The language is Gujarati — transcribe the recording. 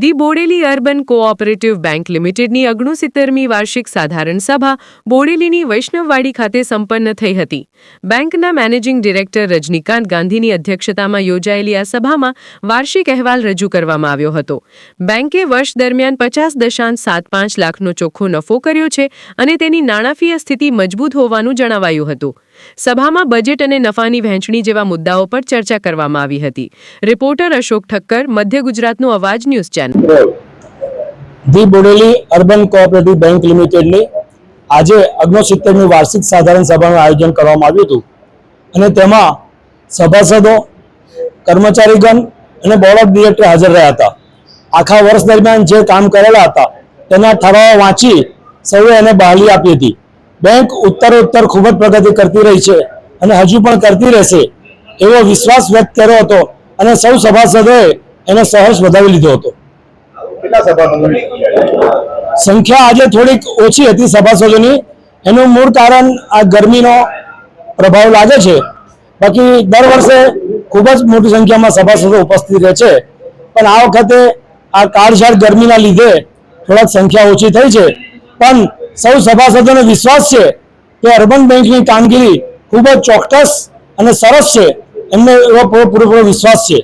The Bodeli urban cooperative bank લિમિટેડની 69મી વાર્ષિક સાધારણ સભા બોડેલીની વૈષ્ણવવાડી ખાતે સંપન્ન થઈ હતી. બેંકના મેનેજિંગ ડિરેક્ટર રજનીકાંત ગાંધીની અધ્યક્ષતામાં યોજાયેલી આ સભામાં વાર્ષિક અહેવાલ રજૂ કરવામાં આવ્યો હતો. બેંકે વર્ષ દરમિયાન 50.75 લાખનો ચોખ્ખો નફો કર્યો છે અને તેની નાણાકીય સ્થિતિ મજબૂત હોવાનું જણાવાયું હતું. સભામાં બજેટ અને નફાની વહેંચણી જેવા મુદ્દાઓ પર ચર્ચા કરવામાં આવી હતી. રિપોર્ટર અશોક ઠક્કર, મધ્ય ગુજરાતનો અવાજ news channel. The Bodeli urban cooperative bank લિમિટેડની આજે 69મી વાર્ષિક સાધારણ સભાનું આયોજન કરવામાં આવ્યું હતું અને તેમાં સભાસદો, કર્મચારીગણ અને બોર્ડ ઓફ ડિરેક્ટર હાજર રહ્યા હતા. આખા વર્ષ દરમિયાન જે કામ કરેલા હતા તેના ઠરાવો વાંચી સૌએ એને બહાલી આપી હતી. બેંક ઉત્તરોત્તર ખૂબ જ પ્રગતિ કરતી રહી છે અને હજુ પણ કરતી રહેશે એવો વિશ્વાસ વ્યક્ત કર્યો હતો અને સૌ સભાસદોએ એને સહર્ષ વધાવી લીધો હતો. સંખ્યા આજે થોડીક ઓછી હતી સભાસદોની. એનું મૂળ કારણ આ ગરમીનો પ્રભાવ લાગે છે. બાકી દર વર્ષે ખૂબ જ મોટી સંખ્યામાં સભાસદો ઉપસ્થિત રહે છે, પણ આ વખતે આ કાળઝાળ ગરમીના લીધે થોડાક સંખ્યા ઓછી થઈ છે. પણ સૌ સભાસદોને વિશ્વાસ છે કે અર્બન બેંકની કામગીરી ખૂબ જ ચોક્કસ અને સરસ છે. એમને એવો પૂરેપૂરો વિશ્વાસ છે.